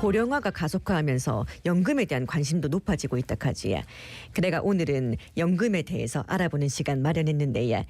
고령화가 가속화하면서 연금에 대한 관심도 높아지고 있다 하지. 그래가 오늘은 연금에 대해서 알아보는 시간 마련했는데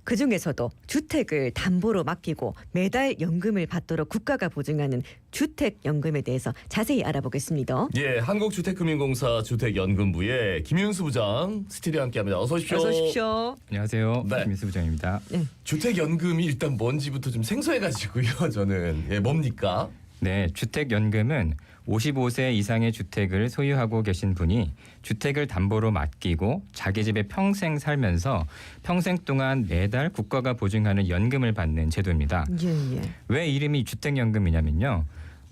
그중에서도 주택을 담보로 맡기고 매달 연금을 받도록 국가가 보증하는 주택연금에 대해서 자세히 알아보겠습니다. 예, 한국주택금융공사 주택연금부의 김윤수 부장 스튜디오에 함께합니다. 어서 오십시오. 어서 오십시오. 안녕하세요. 네. 김민수 부장입니다. 주택연금이 일단 뭔지부터 좀 생소해가지고요. 저는 뭡니까? 네, 주택연금은 55세 이상의 주택을 소유하고 계신 분이 주택을 담보로 맡기고 자기 집에 평생 살면서 평생 동안 매달 국가가 보증하는 연금을 받는 제도입니다. 예. 왜 이름이 주택연금이냐면요.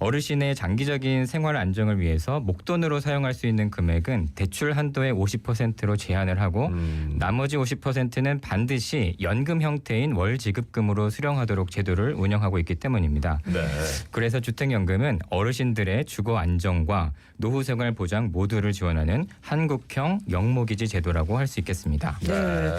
어르신의 장기적인 생활 안정을 위해서 목돈으로 사용할 수 있는 금액은 대출 한도의 50%로 제한을 하고 나머지 50%는 반드시 연금 형태인 월지급금으로 수령하도록 제도를 운영하고 있기 때문입니다. 네. 그래서 주택연금은 어르신들의 주거 안정과 노후 생활 보장 모두를 지원하는 한국형 영모기지 제도라고 할 수 있겠습니다. 네.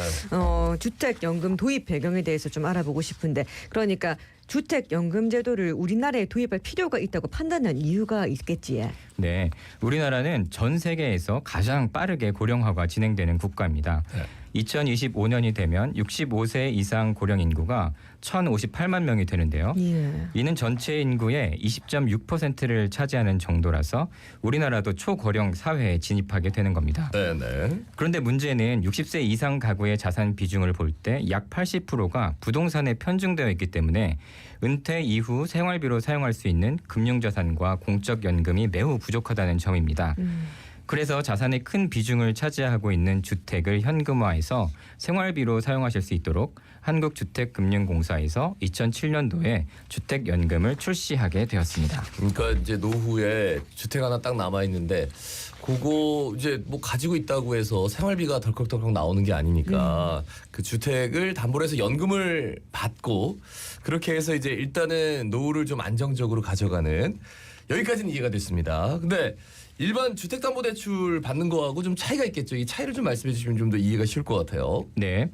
주택연금 도입 배경에 대해서 좀 알아보고 싶은데 그러니까 주택연금 제도를 우리나라에 도입할 필요가 있다고 판단한 이유가 있겠지. 네, 우리나라는 전 세계에서 가장 빠르게 고령화가 진행되는 국가입니다. 2025년이 되면 65세 이상 고령 인구가 1,058만 명이 되는데요. 예. 이는 전체 인구의 20.6%를 차지하는 정도라서 우리나라도 초고령 사회에 진입하게 되는 겁니다. 네네. 그런데 문제는 60세 이상 가구의 자산 비중을 볼 때 약 80%가 부동산에 편중되어 있기 때문에 은퇴 이후 생활비로 사용할 수 있는 금융자산과 공적연금이 매우 부족하다는 점입니다. 그래서 자산의 큰 비중을 차지하고 있는 주택을 현금화해서 생활비로 사용하실 수 있도록 한국주택금융공사에서 2007년도에 주택연금을 출시하게 되었습니다. 그러니까 이제 노후에 주택 하나 딱 남아 있는데 그거 이제 뭐 가지고 있다고 해서 생활비가 덜컥덜컥 나오는 게 아니니까 그 주택을 담보로 해서 연금을 받고 그렇게 해서 이제 일단은 노후를 좀 안정적으로 가져가는 여기까지는 이해가 됐습니다. 근데 일반 주택담보대출 받는 거하고 좀 차이가 있겠죠. 이 차이를 좀 말씀해 주시면 좀 더 이해가 쉬울 것 같아요. 네,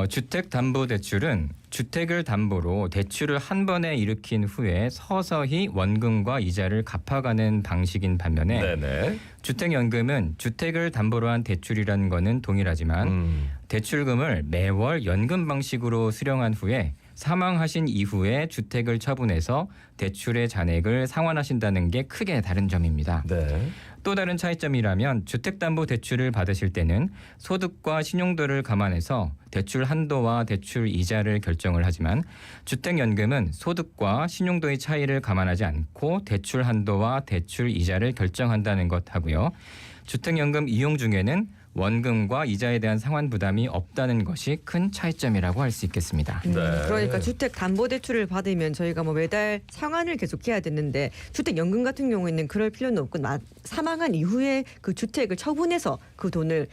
주택담보대출은 주택을 담보로 대출을 한 번에 일으킨 후에 서서히 원금과 이자를 갚아가는 방식인 반면에 네네. 주택연금은 주택을 담보로 한 대출이라는 거는 동일하지만 대출금을 매월 연금 방식으로 수령한 후에 사망하신 이후에 주택을 처분해서 대출의 잔액을 상환하신다는 게 크게 다른 점입니다. 네. 또 다른 차이점이라면 주택담보대출을 받으실 때는 소득과 신용도를 감안해서 대출 한도와 대출 이자를 결정을 하지만 주택연금은 소득과 신용도의 차이를 감안하지 않고 대출 한도와 대출 이자를 결정한다는 것 하고요. 주택연금 이용 중에는 원금과 이자에 대한 상환 부담이 없다는 것이 큰 차이점이라고 할 수 있겠습니다. 네. 그러니까 주택담보대출을 받으면 저희가 뭐 매달 상환을 계속해야 되는데 주택연금 같은 경우에는 그럴 필요는 없고 사망한 이후에 그 주택을 처분해서 그 돈을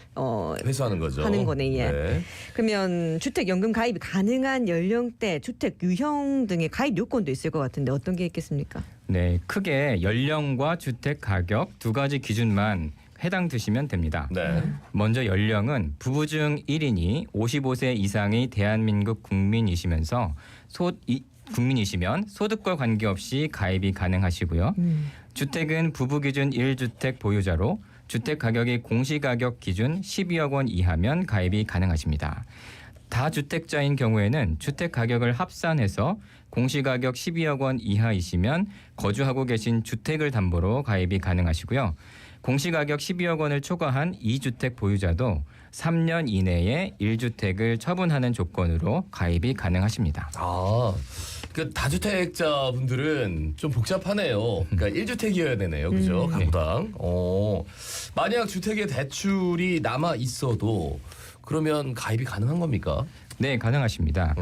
회수하는 거죠. 하는 거네. 예. 네. 그러면 주택연금 가입이 가능한 연령대, 주택 유형 등의 가입 요건도 있을 것 같은데 어떤 게 있겠습니까? 네, 크게 연령과 주택 가격 두 가지 기준만 해당 두시면 됩니다. 네. 먼저 연령은 부부 중 1인이 55세 이상의 대한민국 국민이시면 소득과 관계없이 가입이 가능하시고요. 주택은 부부 기준 1주택 보유자로 주택 가격이 공시가격 기준 12억 원 이하면 가입이 가능하십니다. 다주택자인 경우에는 주택 가격을 합산해서 공시가격 12억 원 이하이시면 거주하고 계신 주택을 담보로 가입이 가능하시고요. 공시가격 12억 원을 초과한 2주택 보유자도 3년 이내에 1주택을 처분하는 조건으로 가입이 가능하십니다. 그 다주택자분들은 좀 복잡하네요. 그러니까 1주택이어야 되네요. 그죠? 가구당. 만약 주택에 대출이 남아 있어도 그러면 가입이 가능한 겁니까? 네, 가능하십니다.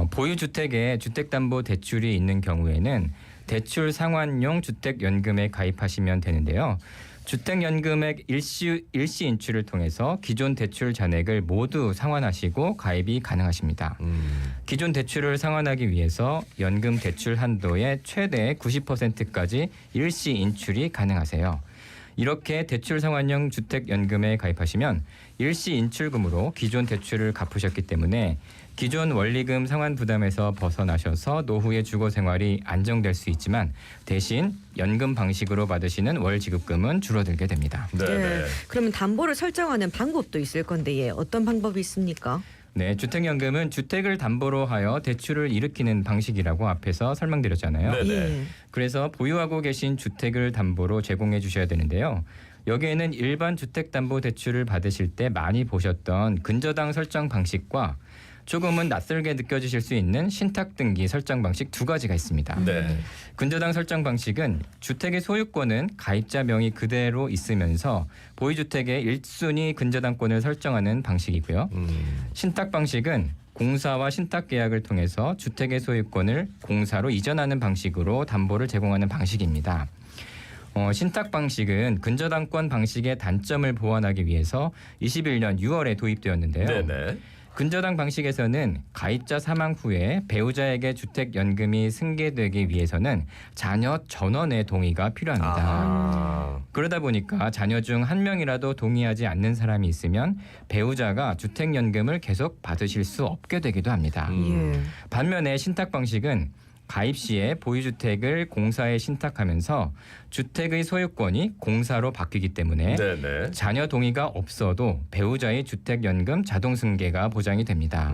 보유주택에 주택담보대출이 있는 경우에는 대출 상환용 주택연금에 가입하시면 되는데요. 주택연금액 일시 인출을 통해서 기존 대출 잔액을 모두 상환하시고 가입이 가능하십니다. 기존 대출을 상환하기 위해서 연금 대출 한도의 최대 90%까지 일시 인출이 가능하세요. 이렇게 대출 상환형 주택연금에 가입하시면 일시 인출금으로 기존 대출을 갚으셨기 때문에 기존 원리금 상환 부담에서 벗어나셔서 노후의 주거 생활이 안정될 수 있지만 대신 연금 방식으로 받으시는 월 지급금은 줄어들게 됩니다. 네. 그러면 담보를 설정하는 방법도 있을 건데 예, 어떤 방법이 있습니까? 네, 주택연금은 주택을 담보로 하여 대출을 일으키는 방식이라고 앞에서 설명드렸잖아요. 네. 예. 그래서 보유하고 계신 주택을 담보로 제공해 주셔야 되는데요. 여기에는 일반 주택담보대출을 받으실 때 많이 보셨던 근저당 설정 방식과 조금은 낯설게 느껴지실 수 있는 신탁등기 설정 방식 두 가지가 있습니다. 네. 근저당 설정 방식은 주택의 소유권은 가입자 명의 그대로 있으면서 보유주택의 1순위 근저당권을 설정하는 방식이고요. 신탁 방식은 공사와 신탁 계약을 통해서 주택의 소유권을 공사로 이전하는 방식으로 담보를 제공하는 방식입니다. 신탁 방식은 근저당권 방식의 단점을 보완하기 위해서 21년 6월에 도입되었는데요. 네네. 근저당 방식에서는 가입자 사망 후에 배우자에게 주택연금이 승계되기 위해서는 자녀 전원의 동의가 필요합니다. 아. 그러다 보니까 자녀 중 한 명이라도 동의하지 않는 사람이 있으면 배우자가 주택연금을 계속 받으실 수 없게 되기도 합니다. 예. 반면에 신탁 방식은 가입 시에 보유주택을 공사에 신탁하면서 주택의 소유권이 공사로 바뀌기 때문에 네네. 자녀 동의가 없어도 배우자의 주택연금 자동 승계가 보장이 됩니다.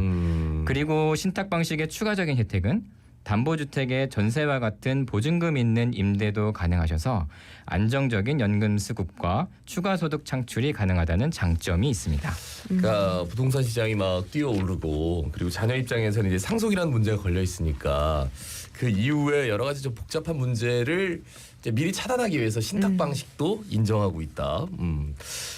그리고 신탁 방식의 추가적인 혜택은 담보주택의 전세와 같은 보증금 있는 임대도 가능하셔서 안정적인 연금 수급과 추가 소득 창출이 가능하다는 장점이 있습니다. 그러니까 부동산 시장이 막 뛰어오르고 그리고 자녀 입장에서는 이제 상속이라는 문제가 걸려 있으니까 그 이후에 여러 가지 좀 복잡한 문제를 이제 미리 차단하기 위해서 신탁 방식도 인정하고 있다.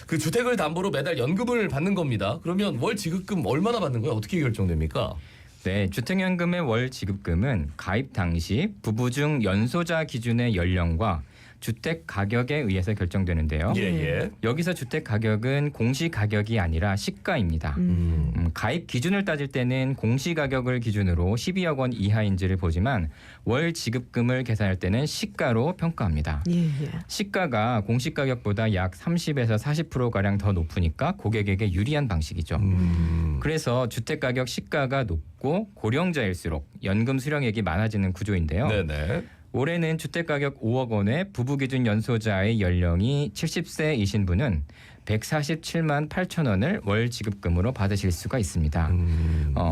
그 주택을 담보로 매달 연금을 받는 겁니다. 그러면 월 지급금 얼마나 받는 거예요? 어떻게 결정됩니까? 네, 주택연금의 월 지급금은 가입 당시 부부 중 연소자 기준의 연령과 주택 가격에 의해서 결정되는데요. 예. 여기서 주택 가격은 공시 가격이 아니라 시가입니다. 가입 기준을 따질 때는 공시 가격을 기준으로 12억 원 이하인지를 보지만 월 지급금을 계산할 때는 시가로 평가합니다. 예. 시가가 공시 가격보다 약 30에서 40%가량 더 높으니까 고객에게 유리한 방식이죠. 그래서 주택 가격 시가가 높고 고령자일수록 연금 수령액이 많아지는 구조인데요. 네네. 올해는 주택가격 5억 원에 부부 기준 연소자의 연령이 70세이신 분은 147만 8천 원을 월 지급금으로 받으실 수가 있습니다.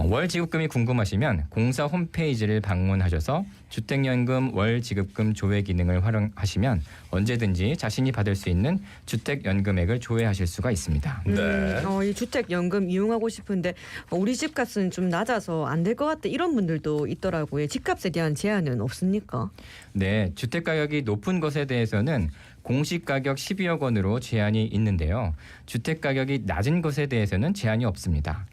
월 지급금이 궁금하시면 공사 홈페이지를 방문하셔서 주택연금 월 지급금 조회 기능을 활용하시면 언제든지 자신이 받을 수 있는 주택연금액을 조회하실 수가 있습니다. 네. 이 주택연금 이용하고 싶은데 우리 집값은 좀 낮아서 안 될 것 같다 이런 분들도 있더라고요. 집값에 대한 제한은 없습니까? 네, 주택가격이 높은 것에 대해서는 공시가격 12억 원으로 제한이 있는데요. 주택가격이 낮은 것에 대해서는 제한이 없습니다.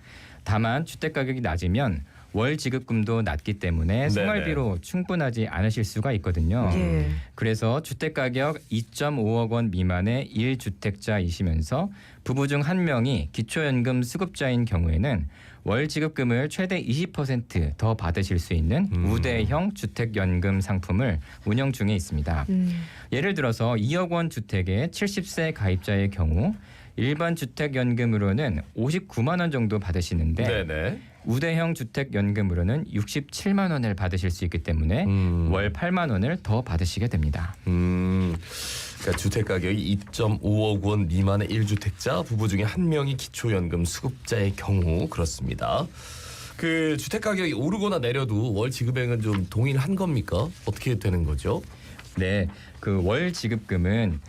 다만 주택가격이 낮으면 월 지급금도 낮기 때문에 생활비로 충분하지 않으실 수가 있거든요. 예. 그래서 주택가격 2.5억 원 미만의 1주택자이시면서 부부 중 한 명이 기초연금 수급자인 경우에는 월 지급금을 최대 20% 더 받으실 수 있는 우대형 주택연금 상품을 운영 중에 있습니다. 예를 들어서 2억 원 주택의 70세 가입자의 경우 일반 주택연금으로는 59만 원 정도 받으시는데 네네. 우대형 주택연금으로는 67만 원을 받으실 수 있기 때문에 월 8만 원을 더 받으시게 됩니다. 그러니까 주택 가격이 2.5억 원 미만의 1주택자 부부 중에 한 명이 기초연금 수급자의 경우 그렇습니다. 그 주택 가격이 오르거나 내려도 월 지급액은 좀 동일한 겁니까? 어떻게 되는 거죠? 네, 그 월 지급금은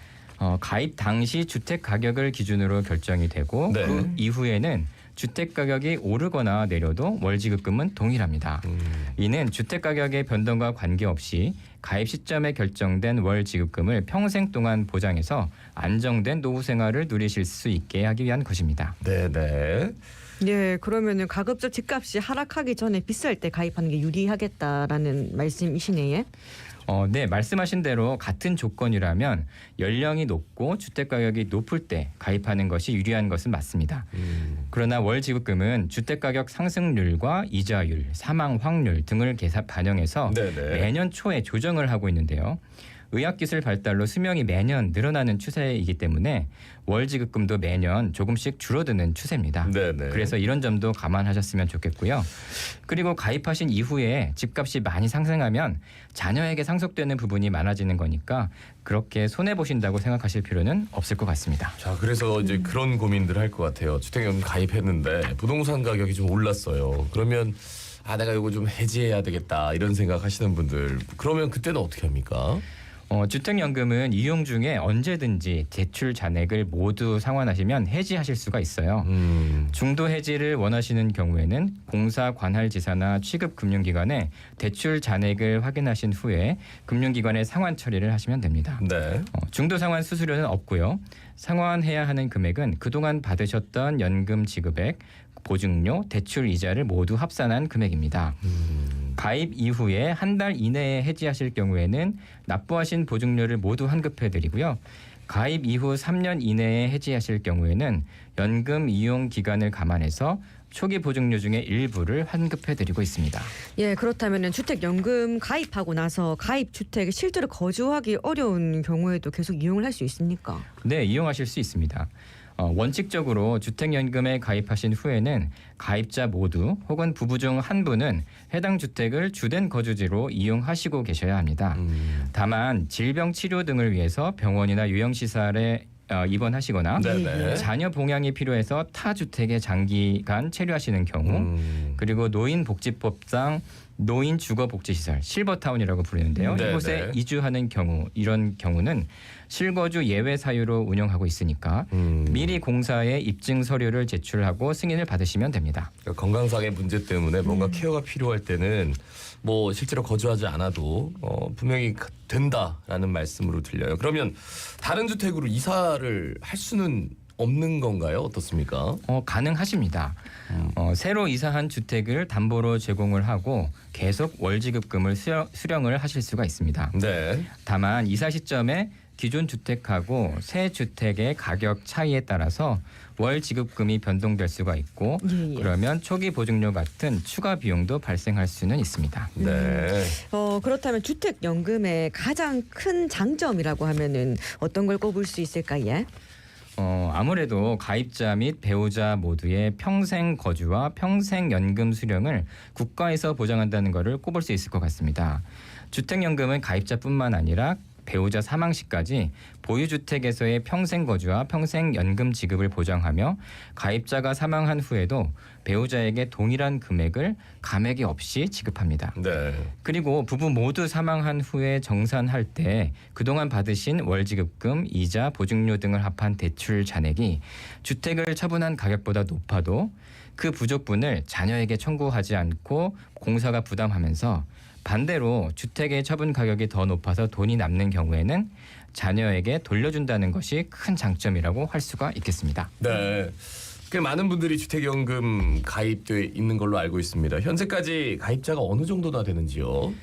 가입 당시 주택 가격을 기준으로 결정이 되고 네. 그 이후에는 주택 가격이 오르거나 내려도 월 지급금은 동일합니다. 이는 주택 가격의 변동과 관계없이 가입 시점에 결정된 월 지급금을 평생 동안 보장해서 안정된 노후 생활을 누리실 수 있게 하기 위한 것입니다. 네네. 예, 그러면은 가급적 집값이 하락하기 전에 비쌀 때 가입하는 게 유리하겠다라는 말씀이시네요. 네, 말씀하신 대로 같은 조건이라면 연령이 높고 주택 가격이 높을 때 가입하는 것이 유리한 것은 맞습니다. 그러나 월 지급금은 주택 가격 상승률과 이자율, 사망 확률 등을 반영해서 네네. 매년 초에 조정을 하고 있는데요. 의학기술 발달로 수명이 매년 늘어나는 추세이기 때문에 월지급금도 매년 조금씩 줄어드는 추세입니다. 네네. 그래서 이런 점도 감안하셨으면 좋겠고요. 그리고 가입하신 이후에 집값이 많이 상승하면 자녀에게 상속되는 부분이 많아지는 거니까 그렇게 손해 보신다고 생각하실 필요는 없을 것 같습니다. 자, 그래서 이제 그런 고민들을 할 것 같아요. 주택연금 가입했는데 부동산 가격이 좀 올랐어요. 그러면 내가 이거 좀 해지해야 되겠다 이런 생각하시는 분들, 그러면 그때는 어떻게 합니까? 주택연금은 이용 중에 언제든지 대출 잔액을 모두 상환하시면 해지하실 수가 있어요. 중도 해지를 원하시는 경우에는 공사 관할지사나 취급금융기관에 대출 잔액을 확인하신 후에 금융기관에 상환 처리를 하시면 됩니다. 네. 중도 상환 수수료는 없고요. 상환해야 하는 금액은 그동안 받으셨던 연금 지급액, 보증료, 대출 이자를 모두 합산한 금액입니다. 가입 이후에 한 달 이내에 해지하실 경우에는 납부하신 보증료를 모두 환급해드리고요. 가입 이후 3년 이내에 해지하실 경우에는 연금 이용 기간을 감안해서 초기 보증료 중에 일부를 환급해드리고 있습니다. 예, 그렇다면 주택연금 가입하고 나서 가입 주택에 실제로 거주하기 어려운 경우에도 계속 이용을 할 수 있습니까? 네, 이용하실 수 있습니다. 원칙적으로 주택연금에 가입하신 후에는 가입자 모두 혹은 부부 중 한 분은 해당 주택을 주된 거주지로 이용하시고 계셔야 합니다. 다만 질병 치료 등을 위해서 병원이나 요양시설에 입원하시거나 네네. 자녀 봉양이 필요해서 타 주택에 장기간 체류하시는 경우 그리고 노인복지법상 노인주거복지시설 실버타운이라고 부르는데요. 네네. 이곳에 이주하는 경우 이런 경우는 실거주 예외 사유로 운영하고 있으니까 미리 공사에 입증 서류를 제출하고 승인을 받으시면 됩니다. 그러니까 건강상의 문제 때문에 뭔가 케어가 필요할 때는 뭐 실제로 거주하지 않아도 분명히 된다라는 말씀으로 들려요. 그러면 다른 주택으로 이사를 할 수는 없는 건가요? 어떻습니까? 가능하십니다. 새로 이사한 주택을 담보로 제공을 하고 계속 월지급금을 수령을 하실 수가 있습니다. 네. 다만 이사 시점에 기존 주택하고 새 주택의 가격 차이에 따라서 월 지급금이 변동될 수가 있고 예. 그러면 초기 보증료 같은 추가 비용도 발생할 수는 있습니다. 네. 그렇다면 주택연금의 가장 큰 장점이라고 하면은 어떤 걸 꼽을 수 있을까요? 아무래도 가입자 및 배우자 모두의 평생 거주와 평생 연금 수령을 국가에서 보장한다는 것을 꼽을 수 있을 것 같습니다. 주택연금은 가입자뿐만 아니라 배우자 사망 시까지 보유주택에서의 평생 거주와 평생 연금 지급을 보장하며 가입자가 사망한 후에도 배우자에게 동일한 금액을 감액이 없이 지급합니다. 네. 그리고 부부 모두 사망한 후에 정산할 때 그동안 받으신 월지급금, 이자, 보증료 등을 합한 대출 잔액이 주택을 처분한 가격보다 높아도 그 부족분을 자녀에게 청구하지 않고 공사가 부담하면서 반대로 주택의 처분 가격이 더 높아서 돈이 남는 경우에는 자녀에게 돌려준다는 것이 큰 장점이라고 할 수가 있겠습니다. 네. 꽤 많은 분들이 주택연금 가입돼 있는 걸로 알고 있습니다. 현재까지 가입자가 어느 정도나 되는지요?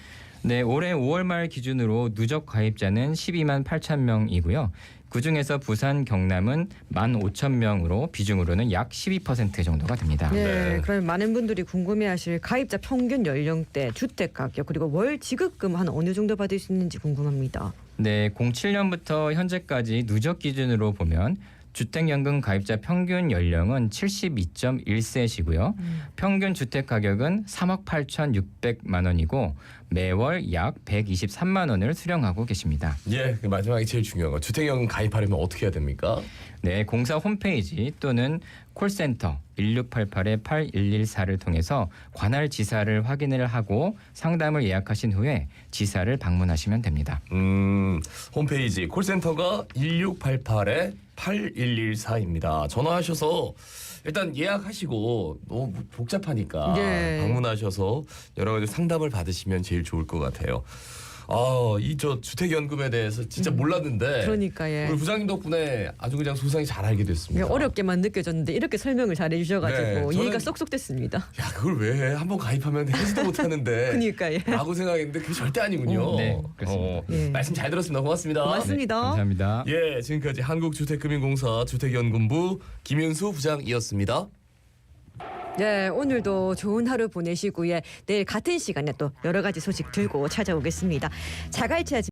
네, 올해 5월 말 기준으로 누적 가입자는 12만 8천 명이고요. 그중에서 부산, 경남은 15,000명으로 비중으로는 약 12% 정도가 됩니다. 네, 그러면 많은 분들이 궁금해하실 가입자 평균 연령대, 주택 가격 그리고 월 지급금 한 어느 정도 받을 수 있는지 궁금합니다. 네, 07년부터 현재까지 누적 기준으로 보면 주택연금 가입자 평균 연령은 72.1세시고요. 평균 주택 가격은 3억 8,600만 원이고 매월 약 123만 원을 수령하고 계십니다. 예, 마지막에 제일 중요한 거. 주택연금 가입하려면 어떻게 해야 됩니까? 네, 공사 홈페이지 또는 콜센터 1688-8114를 통해서 관할 지사를 확인을 하고 상담을 예약하신 후에 지사를 방문하시면 됩니다. 홈페이지 콜센터가 1688-8114입니다. 전화하셔서 일단 예약하시고 너무 복잡하니까 네. 방문하셔서 여러 가지 상담을 받으시면 제일 좋을 것 같아요. 이 저 주택연금에 대해서 진짜 몰랐는데 그러니까 예. 우리 부장님 덕분에 아주 그냥 소상히 잘 알게 됐습니다. 어렵게만 느껴졌는데 이렇게 설명을 잘 해주셔가지고 네, 저는- 이해가 쏙쏙 됐습니다. 야, 그걸 왜 해? 한번 가입하면 해지도 못하는데 그러니까 예. 라고 생각했는데 그게 절대 아니군요. 네, 그렇습니다. 예. 말씀 잘 들었습니다. 고맙습니다. 고맙습니다. 네, 감사합니다. 예, 지금까지 한국주택금융공사 주택연금부 김윤수 부장이었습니다. 네, 오늘도 좋은 하루 보내시고요. 내일 같은 시간에 또 여러 가지 소식 들고 찾아오겠습니다. 자갈치